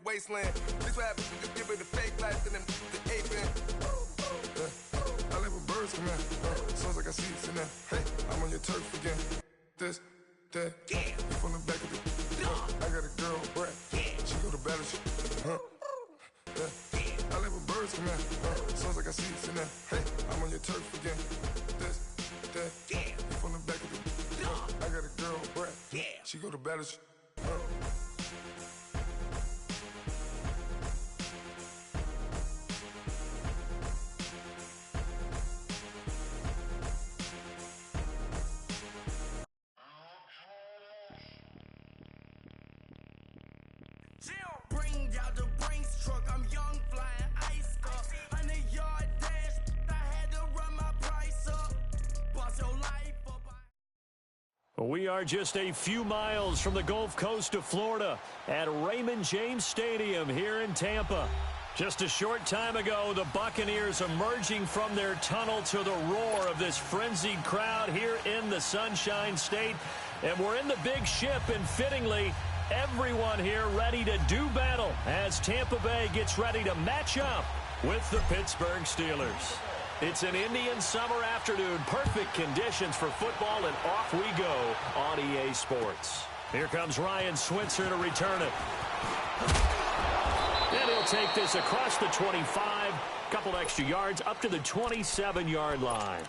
wasteland. This what happens when you give it a fake life and then the aping. I live with birds come in. Sounds like I see it in there. Hey, I'm on your turf again. This, that, you from the back of the. I got a girl, Brett. She go to battle. I live with birds come in. Sounds like I see it in there. Hey, I'm on your turf again. This, that, you from the back of the. I got a girl, Brett. She go to battle. Bring out the Brinks truck, I'm young, flying ice cup. 100-yard dash, I had to run my price up. Boss your life up. We are just a few miles from the Gulf Coast of Florida at Raymond James Stadium here in Tampa. Just a short time ago, the Buccaneers emerging from their tunnel to the roar of this frenzied crowd here in the Sunshine State. And we're in the big ship, and fittingly, everyone here ready to do battle as Tampa Bay gets ready to match up with the Pittsburgh Steelers. It's an Indian summer afternoon, perfect conditions for football, and off we go on EA Sports. Here comes Ryan Switzer to return it. And he'll take this across the 25, couple extra yards up to the 27-yard line.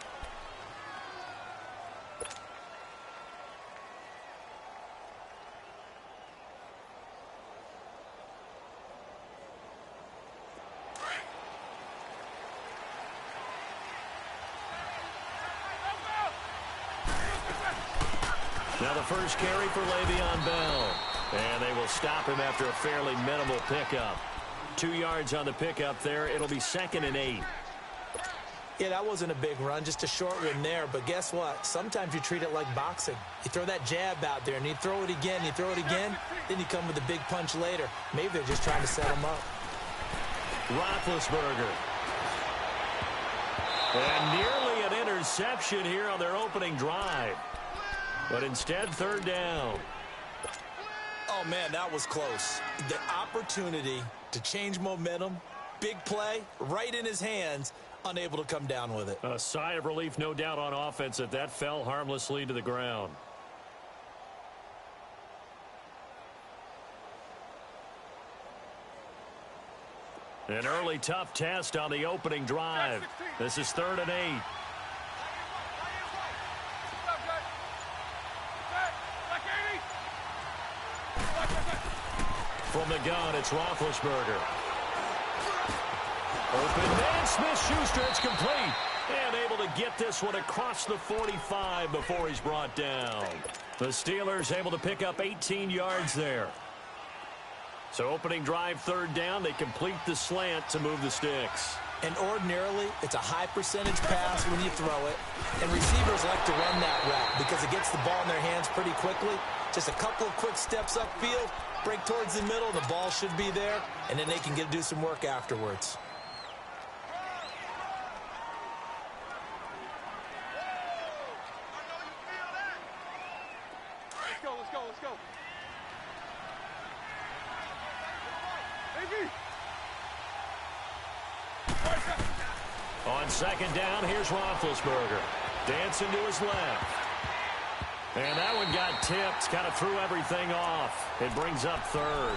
Now the first carry for Le'Veon Bell. And they will stop him after a fairly minimal pickup. 2 yards on the pickup there. It'll be 2nd and 8. Yeah, that wasn't a big run, just a short one there. But guess what? Sometimes you treat it like boxing. You throw that jab out there, and you throw it again, you throw it again, then you come with a big punch later. Maybe they're just trying to set him up. Roethlisberger. And nearly an interception here on their opening drive. But instead, 3rd down. Oh, man, that was close. The opportunity to change momentum, big play, right in his hands, unable to come down with it. A sigh of relief, no doubt, on offense that fell harmlessly to the ground. An early tough test on the opening drive. This is 3rd and 8. From the gun, it's Roethlisberger. Open man, Smith-Schuster, it's complete. And able to get this one across the 45 before he's brought down. The Steelers able to pick up 18 yards there. So opening drive, 3rd down. They complete the slant to move the sticks. And ordinarily, it's a high percentage pass when you throw it. And receivers like to run that route because it gets the ball in their hands pretty quickly. Just a couple of quick steps upfield, break towards the middle, the ball should be there, and then they can do some work afterwards. Let's go. On 2nd down, here's Roethlisberger. Dancing to his left. And that one got tipped, kind of threw everything off. It brings up 3rd.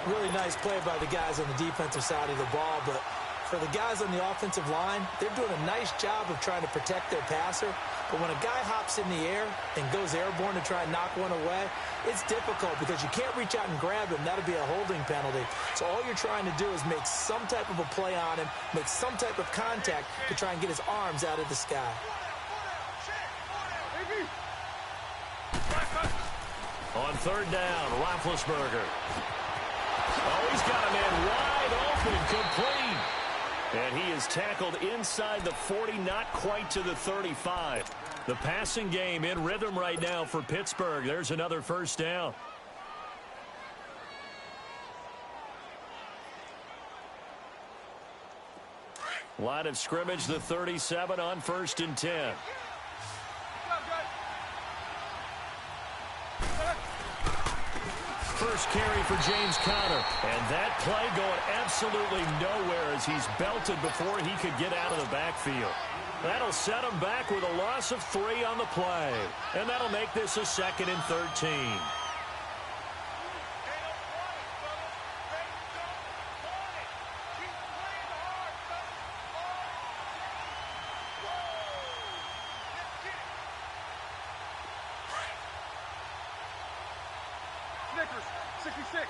Really nice play by the guys on the defensive side of the ball, but for the guys on the offensive line, they're doing a nice job of trying to protect their passer. But when a guy hops in the air and goes airborne to try and knock one away, it's difficult because you can't reach out and grab him. That'll be a holding penalty. So all you're trying to do is make some type of a play on him, make some type of contact to try and get his arms out of the sky. On 3rd down, Roethlisberger. Oh, he's got a man wide open, complete. And he is tackled inside the 40, not quite to the 35. The passing game in rhythm right now for Pittsburgh. There's another 1st down. Line of scrimmage, the 37 on 1st and 10. first carry for James Conner. And that play going absolutely nowhere as he's belted before he could get out of the backfield. That'll set him back with a loss of 3 on the play. And that'll make this a 2nd and 13. Snickers, 66.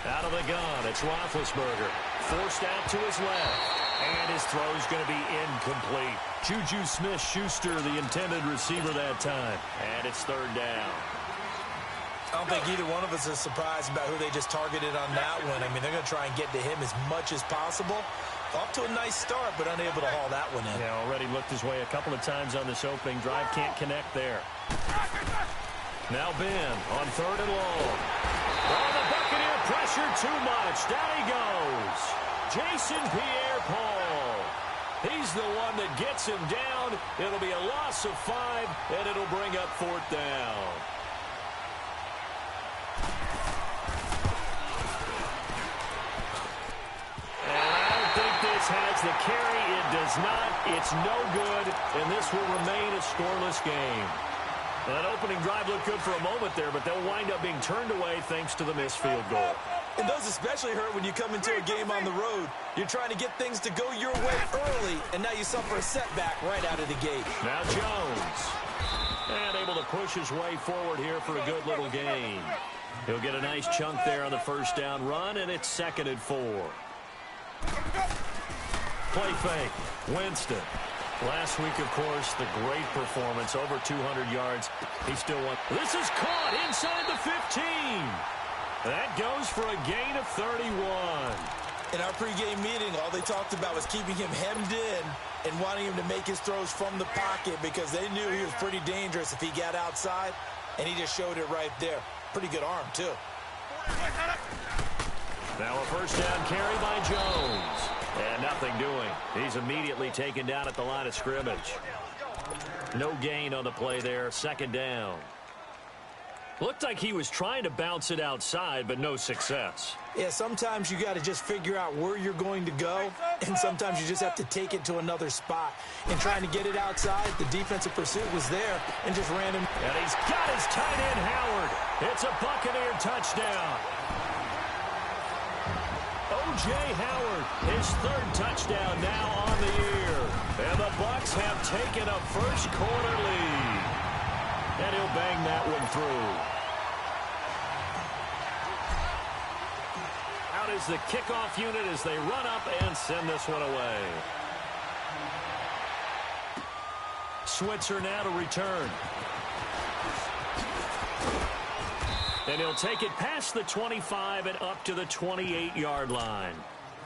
Out of the gun, it's Roethlisberger. Forced out to his left. And his throw's going to be incomplete. Juju Smith-Schuster, the intended receiver that time. And it's 3rd down. I don't think either one of us is surprised about who they just targeted on that one. I mean, they're going to try and get to him as much as possible. Off to a nice start, but unable to haul that one in. Yeah, already looked his way a couple of times on this opening drive. Can't connect there. Now Ben on 3rd and long. Oh, the Buccaneer pressure too much. Down he goes. Jason Pierre-Paul. He's the one that gets him down. It'll be a loss of 5, and it'll bring up 4th down. Has the carry. It does not. It's no good, and this will remain a scoreless game. That opening drive looked good for a moment there, but they'll wind up being turned away thanks to the missed field goal. And those especially hurt when you come into a game on the road. You're trying to get things to go your way early, and now you suffer a setback right out of the gate. Now Jones. And able to push his way forward here for a good little gain. He'll get a nice chunk there on the first down run, and it's 2nd and 4. Play fake. Winston. Last week, of course, the great performance, over 200 yards. He still won. This is caught inside the 15. That goes for a gain of 31. In our pregame meeting, all they talked about was keeping him hemmed in and wanting him to make his throws from the pocket because they knew he was pretty dangerous if he got outside, and he just showed it right there. Pretty good arm, too. Now a first down carry by Jones. And nothing doing. He's immediately taken down at the line of scrimmage. No gain on the play there. 2nd down. Looked like he was trying to bounce it outside, but no success. Yeah, sometimes you got to just figure out where you're going to go, and sometimes you just have to take it to another spot. And trying to get it outside, the defensive pursuit was there and just ran him. And he's got his tight end, Howard. It's a Buccaneer touchdown. O.J. Howard, his 3rd touchdown now on the year. And the Bucs have taken a first-quarter lead. And he'll bang that one through. Out is the kickoff unit as they run up and send this one away. Switzer now to return. And he'll take it past the 25 and up to the 28-yard line.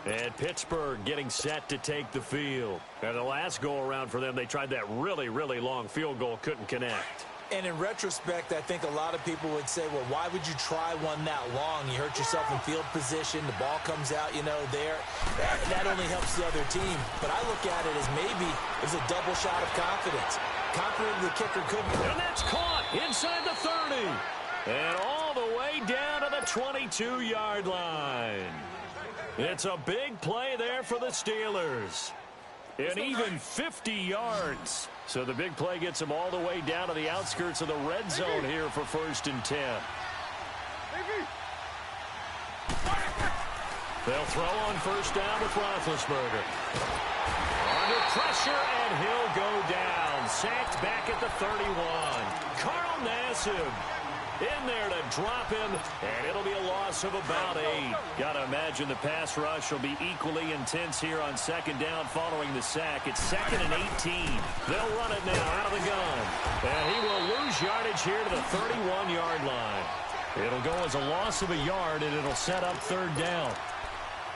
And Pittsburgh getting set to take the field. And the last go-around for them, they tried that really, really long field goal, couldn't connect. And in retrospect, I think a lot of people would say, well, why would you try one that long? You hurt yourself in field position. The ball comes out, you know, there. That only helps the other team. But I look at it as maybe it was a double shot of confidence. Confident the kicker couldn't. And that's caught inside the 30. And all the way down to the 22-yard line. It's a big play there for the Steelers. And even 50 yards. So the big play gets them all the way down to the outskirts of the red zone here for 1st and 10. They'll throw on first down with Roethlisberger. Under pressure, and he'll go down. Sacked back at the 31. Carl Nassib in there to drop him, and it'll be a loss of about 8. Got to imagine the pass rush will be equally intense here on 2nd down following the sack. It's 2nd and 18. They'll run it now out of the gun. And he will lose yardage here to the 31-yard line. It'll go as a loss of a yard, and it'll set up 3rd down.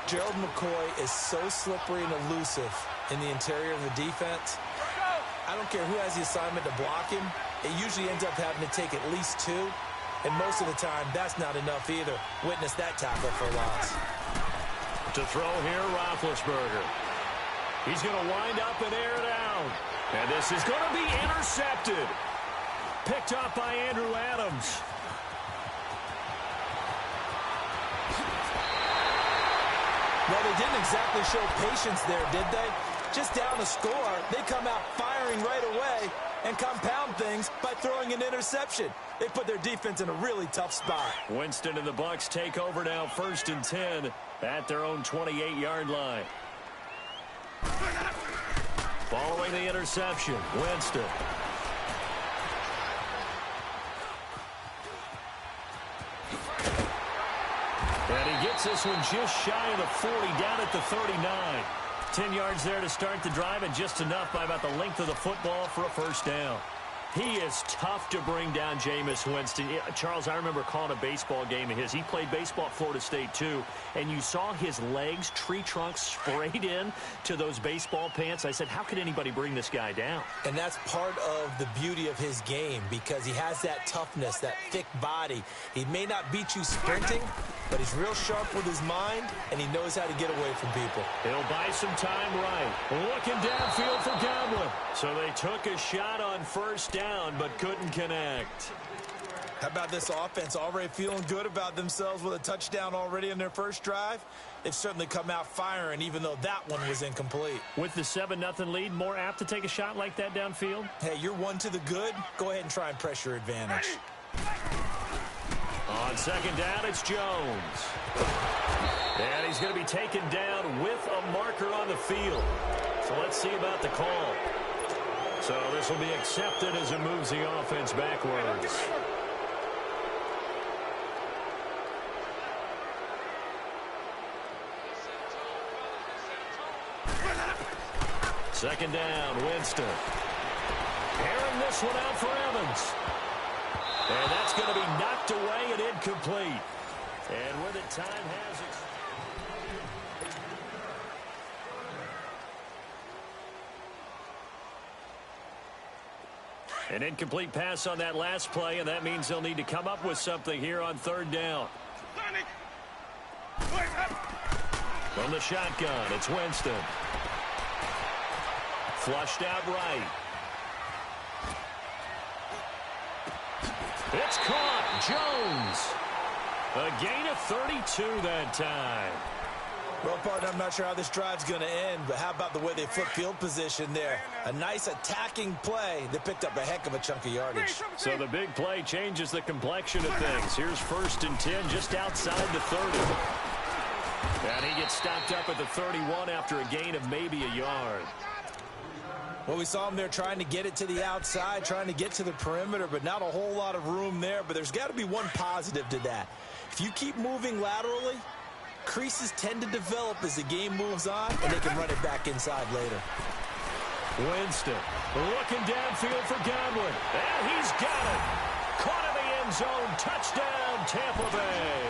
Gerald McCoy is so slippery and elusive in the interior of the defense. I don't care who has the assignment to block him. It usually ends up having to take at least 2. And most of the time, that's not enough either. Witness that tackle for loss. To throw here, Roethlisberger. He's going to wind up and air it out. And this is going to be intercepted. Picked up by Andrew Adams. Well, they didn't exactly show patience there, did they? Just down a score, they come out firing right away and compound things by throwing an interception. They put their defense in a really tough spot. Winston and the Bucs take over now, 1st and 10 at their own 28-yard line. Following the interception, Winston. And he gets this one just shy of the 40, down at the 39. 10 yards there to start the drive, and just enough by about the length of the football for a first down. He is tough to bring down, Jameis Winston. Charles, I remember calling a baseball game of his. He played baseball at Florida State, too, and you saw his legs, tree trunks sprayed in to those baseball pants. I said, how could anybody bring this guy down? And that's part of the beauty of his game, because he has that toughness, that thick body. He may not beat you sprinting, but he's real sharp with his mind, and he knows how to get away from people. He'll buy some time right. Looking downfield for Godwin. So they took a shot on first down, but couldn't connect. How about this offense already feeling good about themselves with a touchdown already in their first drive? They've certainly come out firing, even though that one was incomplete. With the 7-0 lead, more apt to take a shot like that downfield? Hey, you're one to the good. Go ahead and try and press your advantage. On second down, it's Jones. And he's going to be taken down with a marker on the field. So let's see about the call. So this will be accepted as it moves the offense backwards. Second down, Winston. Airing this one out for Evans. And that's going to be knocked away and incomplete. And with it, time has it. An incomplete pass on that last play, and that means they'll need to come up with something here on third down. From the shotgun, it's Winston. Flushed out right. It's caught. Jones. A gain of 32 that time. Well, partner, I'm not sure how this drive's going to end, but how about the way they flip field position there? A nice attacking play that picked up a heck of a chunk of yardage. So the big play changes the complexion of things. Here's 1st and 10 just outside the 30. And he gets stopped up at the 31 after a gain of maybe a yard. Well, we saw him there trying to get it to the outside, trying to get to the perimeter, but not a whole lot of room there. But there's got to be one positive to that. If you keep moving laterally, creases tend to develop as the game moves on, and they can run it back inside later. Winston looking downfield for Godwin. And he's got it. Caught in the end zone. Touchdown, Tampa Bay.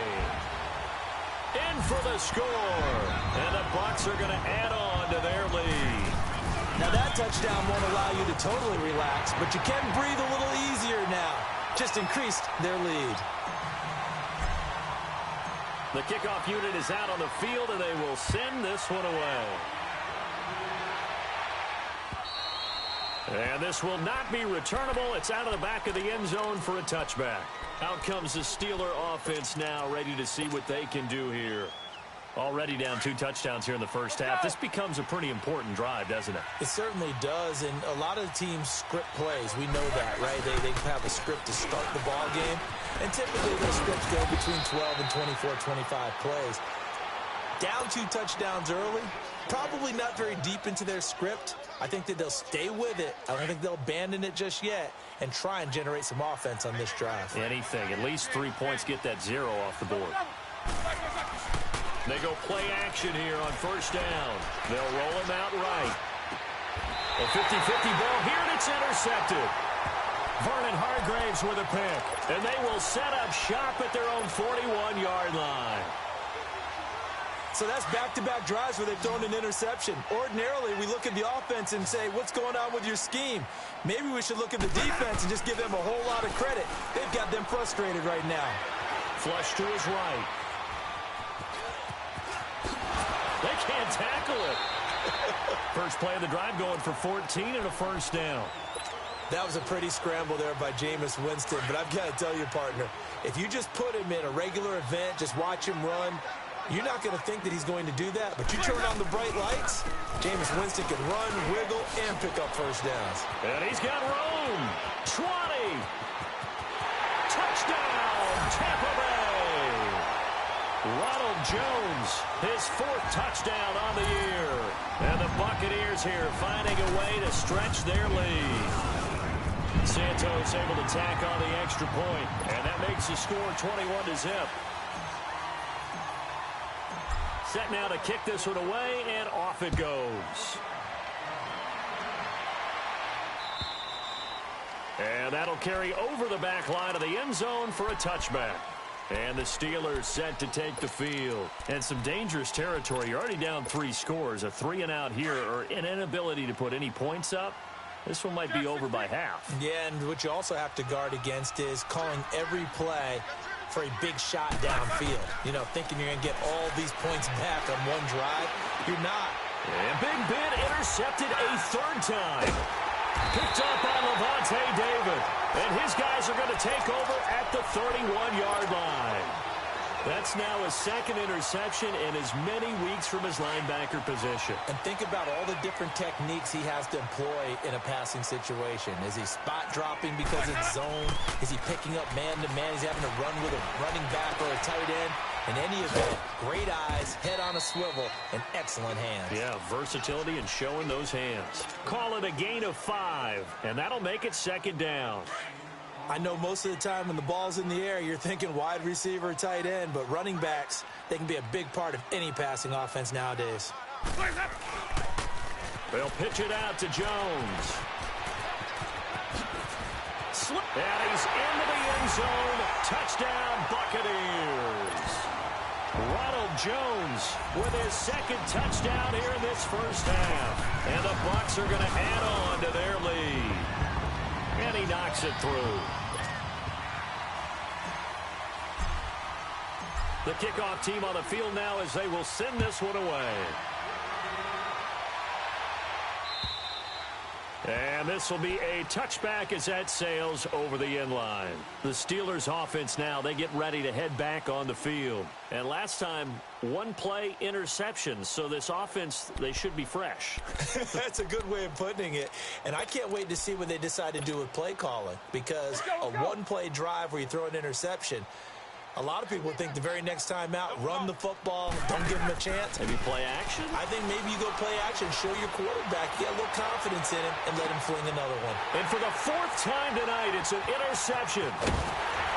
In for the score. And the Bucs are going to add on to their lead. Now that touchdown won't allow you to totally relax, but you can breathe a little easier now. Just increased their lead. The kickoff unit is out on the field, and they will send this one away. And this will not be returnable. It's out of the back of the end zone for a touchback. Out comes the Steeler offense now, ready to see what they can do here. Already down 2 touchdowns here in the first half. This becomes a pretty important drive, doesn't it? It certainly does, and a lot of teams script plays. We know that, right? They have a script to start the ball game, and typically those scripts go between 12 and 24, 25 plays. Down 2 touchdowns early, probably not very deep into their script. I think that they'll stay with it. I don't think they'll abandon it just yet and try and generate some offense on this drive. Anything. At least 3 points, get that 0 off the board. They go play action here on first down. They'll roll him out right. A 50-50 ball here, and it's intercepted. Vernon Hargreaves with a pick. And they will set up shop at their own 41-yard line. So that's back-to-back drives where they've thrown an interception. Ordinarily, we look at the offense and say, what's going on with your scheme? Maybe we should look at the defense and just give them a whole lot of credit. They've got them frustrated right now. Flush to his right. They can't tackle it. First play of the drive going for 14 and a first down. That was a pretty scramble there by Jameis Winston, but I've got to tell you, partner, if you just put him in a regular event, just watch him run, you're not going to think that he's going to do that, but you turn on the bright lights, Jameis Winston can run, wiggle, and pick up first downs. And he's got room. 20. Touchdown, Tampa Bay. Ronald Jones, his 4th touchdown on the year. And the Buccaneers here finding a way to stretch their lead. Santos able to tack on the extra point, and that makes the score 21-0. Set now to kick this one away, and off it goes. And that'll carry over the back line of the end zone for a touchback. And the Steelers set to take the field. And some dangerous territory. You're already down 3 scores. A 3-and-out here, or an inability to put any points up. This one might be over by half. Yeah, and what you also have to guard against is calling every play for a big shot downfield. You know, thinking you're going to get all these points back on one drive. You're not. And Big Ben intercepted a 3rd time. Picked up by Levante David. And his guys are going to take over at the 31-yard line. That's now his 2nd interception in as many weeks from his linebacker position. And think about all the different techniques he has to employ in a passing situation. Is he spot dropping because it's zone? Is he picking up man-to-man? He's having to run with a running back or a tight end. In any event, great eyes, head on a swivel, and excellent hands. Yeah, versatility and showing those hands. Call it a gain of 5, and that'll make it 2nd down. I know most of the time when the ball's in the air, you're thinking wide receiver, tight end, but running backs, they can be a big part of any passing offense nowadays. They'll pitch it out to Jones. And he's into the end zone. Touchdown, Buccaneers. Ronald Jones with his 2nd touchdown here in this first half. And the Bucs are going to add on to their lead. And he knocks it through. The kickoff team on the field now as they will send this one away. And this will be a touchback as that sails over the end line. The Steelers offense now, they get ready to head back on the field. And last time, 1 play interception. So this offense, they should be fresh. That's a good way of putting it. And I can't wait to see what they decide to do with play calling. Because a 1-play drive where you throw an interception, a lot of people think the very next time out, run the football, don't give him a chance. Maybe play action? I think maybe you go play action, show your quarterback, get a little confidence in him, and let him fling another one. And for the 4th time tonight, it's an interception.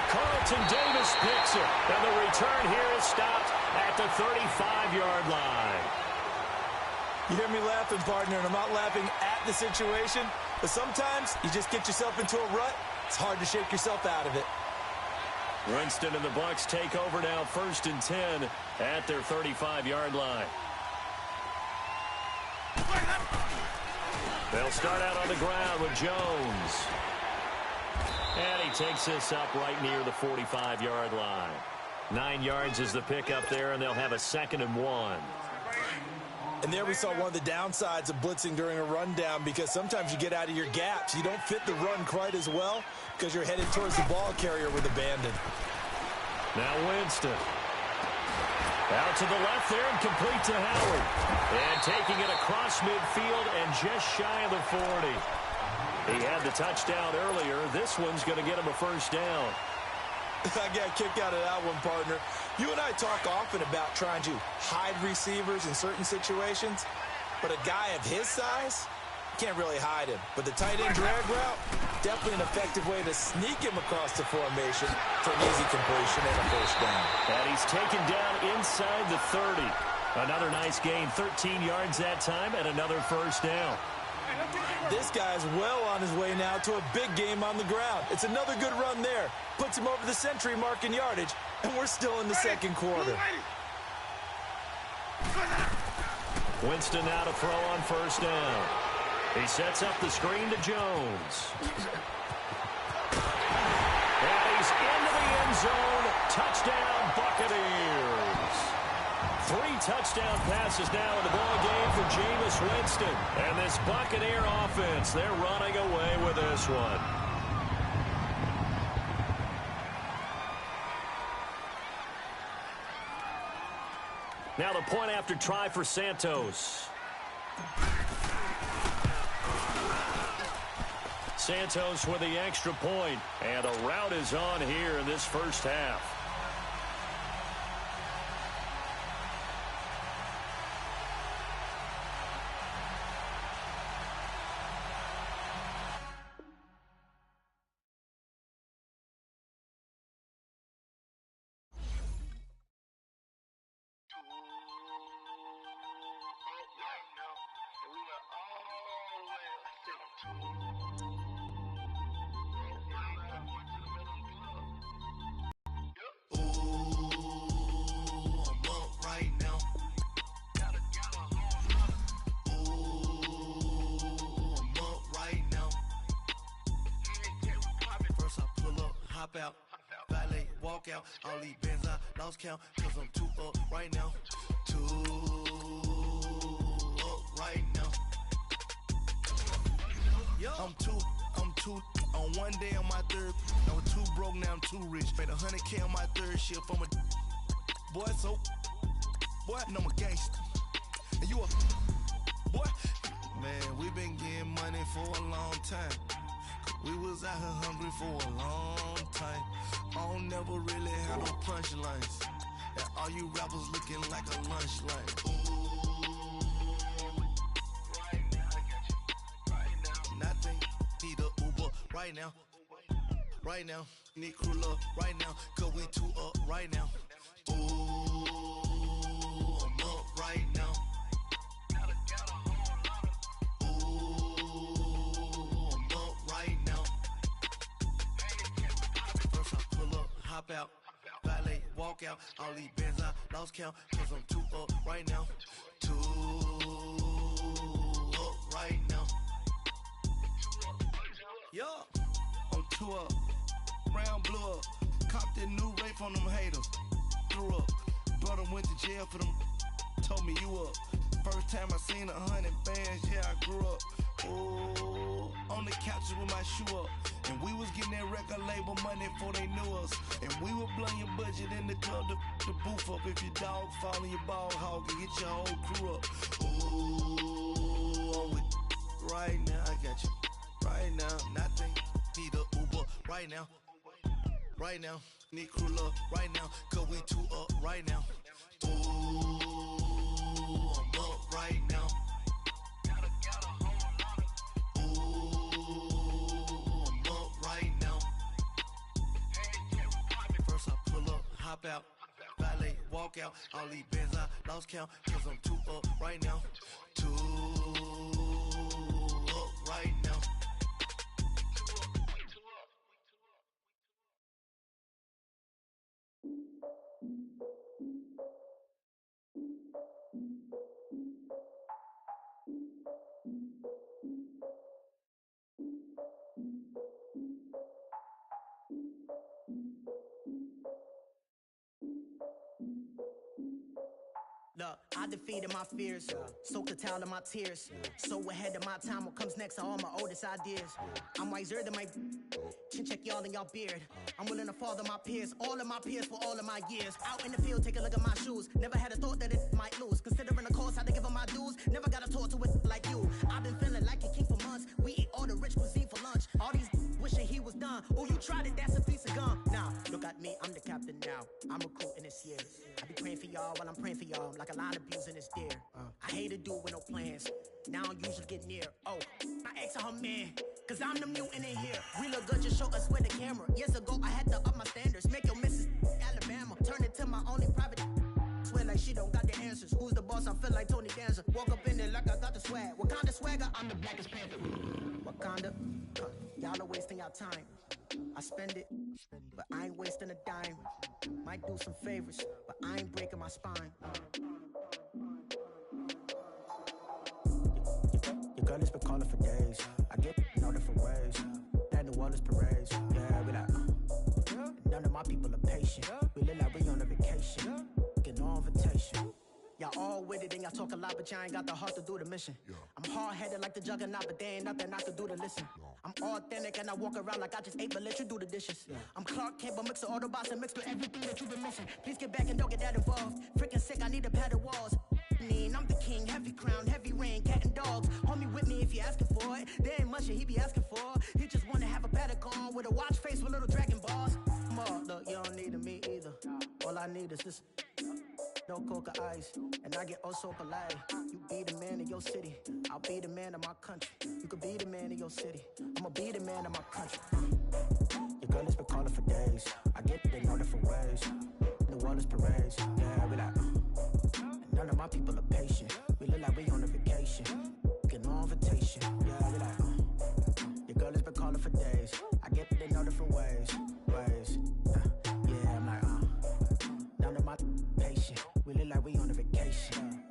Carlton Davis picks it, and the return here is stopped at the 35-yard line. You hear me laughing, partner, and I'm not laughing at the situation, but sometimes you just get yourself into a rut. It's hard to shake yourself out of it. Winston and the Bucs take over now 1st and 10 at their 35-yard line. They'll start out on the ground with Jones. And he takes this up right near the 45-yard line. 9 yards is the pickup there, and they'll have a 2nd and 1. And there we saw one of the downsides of blitzing during a rundown, because sometimes you get out of your gaps. You don't fit the run quite as well because you're headed towards the ball carrier with abandon. Now Winston. Out to the left there and complete to Howard. And taking it across midfield and just shy of the 40. He had the touchdown earlier. This one's going to get him a 1st down. I got a kick out of that one, partner. You and I talk often about trying to hide receivers in certain situations, but a guy of his size, can't really hide him. But the tight end drag route, definitely an effective way to sneak him across the formation for an easy completion and a 1st down. And he's taken down inside the 30. Another nice gain, 13 yards that time, and another 1st down. This guy's well on his way now to a big game on the ground. It's another good run there. Puts him over the century mark in yardage, and we're still in the 2nd quarter. Winston now to throw on 1st down. He sets up the screen to Jones. And he's into the end zone. Touchdown, Buccaneers. 3 touchdown passes now in the ball game for Jameis Winston. And this Buccaneer offense, they're running away with this one. Now the point after try for Santos. Santos with the extra point, and a rout is on here in this first half. Out, valet, walk out, all these bands I lost count, cause I'm too up right now, too up right now. I'm too, on one day on my third, I was too broke, now I'm too rich, made 100K on my third shift, I'm a boy, so, boy, and I'm a gangster, and you a, boy, man, we been getting money for a long time. We was out here hungry for a long time. I don't never really have no punchlines. And all you rappers looking like a lunch line. Ooh, right now, I got you. Right now. Nothing, need a Uber right now. Right now, need crew love right now. Cause we too up right now. Ooh, I'm up right now. Hop out, valet, walk out, all these bands I lost count, cause I'm too up right now, too up right now. Yeah, I'm too up, round blew up, copped that new rape on them haters, threw up, brother went to jail for them, told me you up, first time I seen 100 bands, yeah I grew up, ooh, on the couches with my shoe up. And we was getting that record label money before they knew us. And we were blowing your budget in the club to boof up. If your dog fall in your ball hog and get your whole crew up. Ooh, I'm with right now, I got you. Right now, nothing, need a Uber right now. Right now, need crew love right now. Cause we too up right now. Ooh, I'm up right now. Hop out, valet, walk out, all these bands I lost count, cause I'm too up right now, too up right now. Look, I defeated my fears, soaked the towel of my tears. So ahead of my time, what comes next are all my oldest ideas. I'm wiser than my chin check y'all in y'all beard. I'm willing to father my peers, all of my peers for all of my years. Out in the field, take a look at my shoes. Never had a thought that it might lose. Considering the cost, had to give them my dues. Never got a talk to it like you. I've been feeling like a king for months. We eat all the rich cuisine for lunch. All these wishing he was done. Oh, you tried it, that's a piece of gum. Now, look at me, I'm the captain now. I'm recruiting this year. I be praying for y'all while I'm praying for y'all. Like a line abusing this deer. I hate to do it with no plans. Now I usually get near. Oh, my ex her man. Cause I'm the mutant in here. We look good, just show us with the camera. Years ago, I had to up my standards. Make your missus Alabama. Turn it to my only private. Swear like she don't got the answers. Who's the boss? I feel like Tony Danza. Walk up in there like I got the swag. What kind of swagger? I'm the blackest panther. Wakanda. Y'all are wasting your time. I spend it, but I ain't wasting a dime. Might do some favors, but I ain't breaking my spine. Your girl has been calling for days. I get in all different ways. That New Orleans parades. Yeah, we like, none of my people are patient. We live like we on a vacation. Get no invitation. Y'all talk a lot, but y'all ain't got the heart to do the mission. I'm hard-headed like the juggernaut, but there ain't nothing I could do to listen. I'm authentic and I walk around like I just ate, but let you do the dishes. I'm Clark Kent, but mix the Autobots and mix with everything that you've been missing. Please get back and don't get that involved. Freaking sick, I need to pad the walls. I'm the king, heavy crown, heavy rain, cat and dogs. Homie with me if you asking for it. There ain't much that he be asking for. He just wanna have a Patek on with a watch face with little dragon balls. Look, you don't need me either. All I need is this. No coca ice, and I get oh so polite. You be the man of your city, I'll be the man of my country. You could be the man of your city, I'ma be the man of my country. Your girl has been calling for days. I get it in all different ways. New Orleans parades, yeah, we like. None of my people are patient. We look like we on a vacation. Get no invitation, yeah, we like. Your girl has been calling for days. I get it in all different ways. Yeah, I'm like, none of my patient. We look like we on a vacation.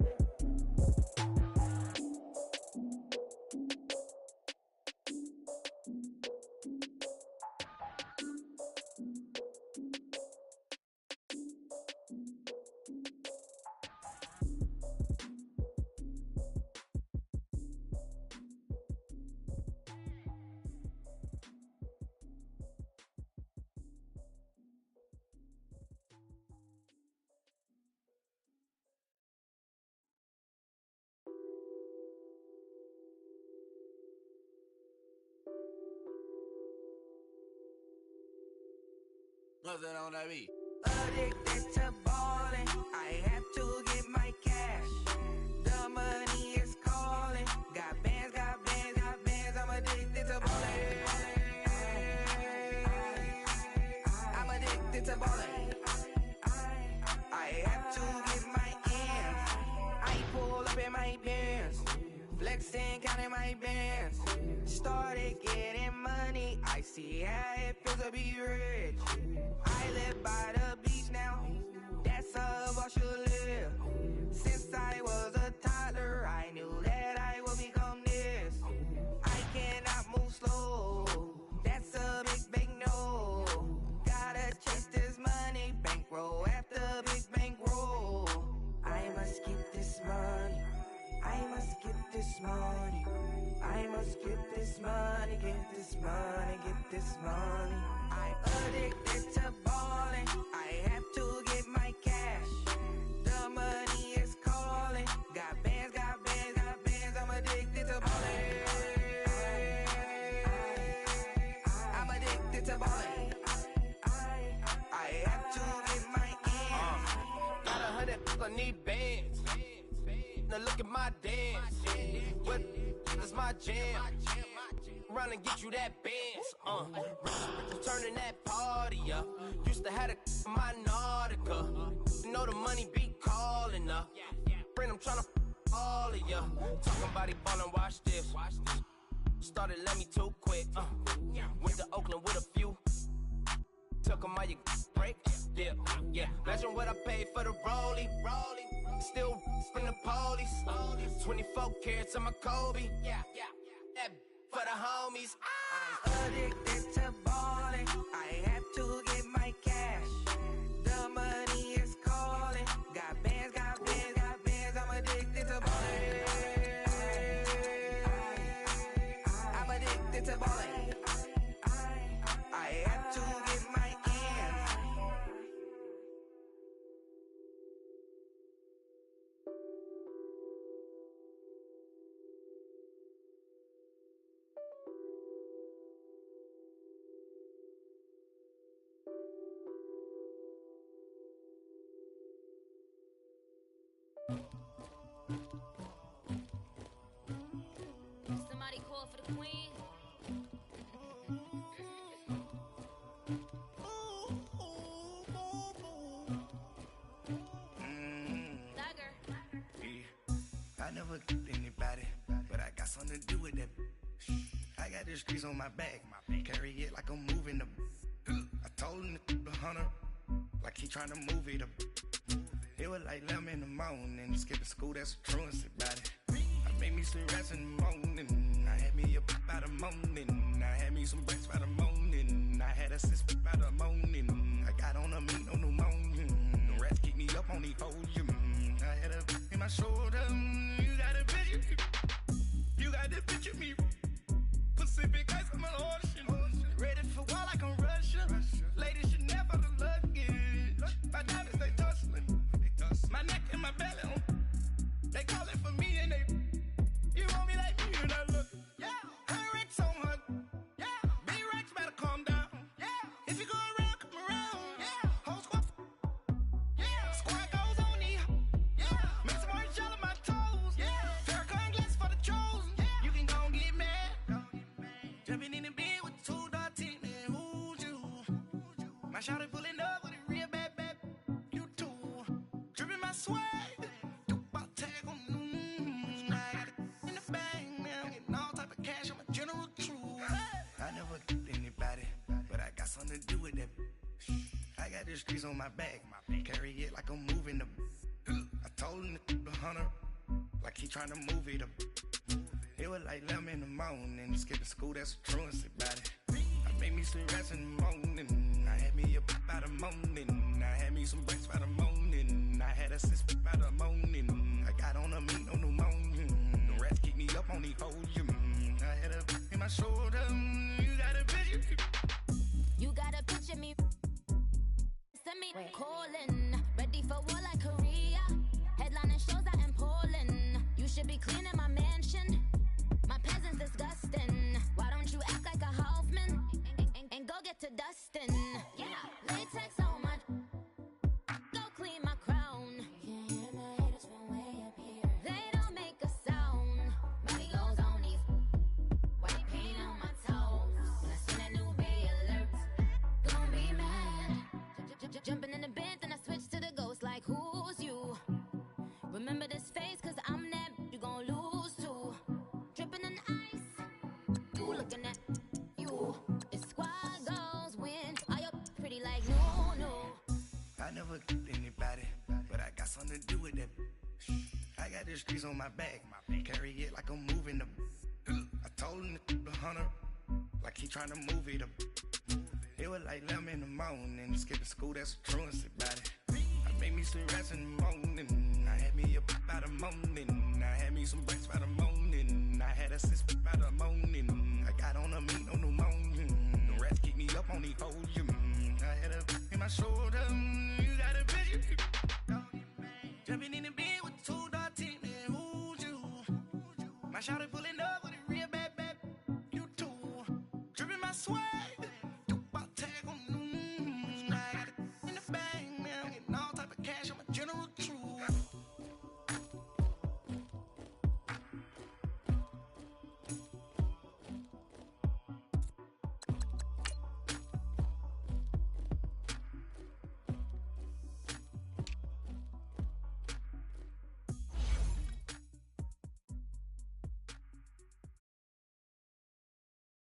What's that on that beat? Addicted to ballin', I have to get my cash. The money is calling. Got bands, I'm addicted to ballin'. I'm addicted to ballin'. I have to get my ends. I pull up in my pants, flexing, counting my bands. Started getting money, I see how it feels to be rich. I live by the beach now, that's how I should live. Since I was a toddler, I knew that I would become this. I cannot move slow, that's a big no. Gotta chase this money, bankroll after big bankroll. I must get this money, I must get this money. I must get this money, get this money, get this money. I'm addicted to ballin', I have to get my cash. The money is calling. Got bands, I'm addicted to ballin'. I'm addicted to ballin'. I have to get my ends. Got 100, I need bands. Now look at my dance. What is my jam? Run and get you that bands. Turning that party up. Used to have a my Nautica. You know the money be calling up. Friend, I'm tryna all of ya. Talking about he ballin', watch this. Started let me too quick. Went to Oakland with a few. Took 'em all you break. Yeah. Imagine what I paid for the rollie. Still from the police. 24 carats on my Kobe. That for the homies. I'm addicted to ballin', I have to get my cash. The money is calling. Got bands, I'm addicted to ballin'. I'm addicted to ballin'. I have to get my ends. Somebody call for the queen. Dagger. I never get anybody, but I got something to do with that. I got the streets on my back, carry it like I'm moving the. I told him to 100, like he trying to move it up. It was like 11 in the morning, skipping school, that's a truancy about it. I made me some rest in the morning, I had me a pop by the morning, I had me some breaks by the morning, I had a sis by the morning, I got on a meat, no pneumonia, the rats keep me up on the podium, I had a in my my shoulder. You got a picture. You got the picture me. Pacific ice on my ocean. Ready for war like I'm Russian. Ladies should never the luggage. My diamonds they tussling. My neck and my belly. They call it for me and they. You want me like me and I look. Yeah. Her Rex on her. Yeah. B-Rex better calm down. Yeah. If you go around, come around. Yeah. Whole squad. Yeah. Squad goes on the. Yeah. Make some orange gel on my toes. Yeah. Farrakhan glass for the trolls. Yeah. You can go and get mad. Jumping in the bed with 2 dark teeth and who's you? My shawty pulling up with a real bad. You too. Dripping my swag. To do with that. I got the streets on my back. Carry it like I'm moving the. I told him the hunter, like he trying to move it up. It was like 11 in the morning. Skipping school, that's a truancy about it. I made me some rest in the morning. I had me a by the morning. I had me some breaks by the morning. I had a sis by the morning. I got on a meat, no pneumonia. The rats keep me up on the podium. I had a in my shoulder. You got a picture. You gotta picture me. Send me calling. Ready for war like Korea. Headlining shows out in Poland. You should be cleaning my mansion. My peasants disgusting. Why don't you act like a Hoffman and go get to dustin'? Yeah, latex on my. Go clean my crown. Can't hear my haters from way up here. They don't make a sound. Money goes on these. White paint on my toes. When I see that new bay alert. Don't be mad. Jumping in the bed, then I switch to the ghost like who's you? Remember this face, cause I'm that you gon' lose too. Dripping in ice. Who looking at you? It's squad goals win. Are you pretty like no? I never anybody, but I got something to do with that. I got the streets on my back. Carry it like I'm moving the. I told him the hunter, like he trying to move it up. It was like 11 in the morning. Skipping school, that's a truancy about it. I made me some rest in the morning. I had me a by the morning. I had me some breaks by the morning. I had a sis by the morning. I got on a meat, no pneumonia. The rats keep me up on the podium. I had a in my shoulder.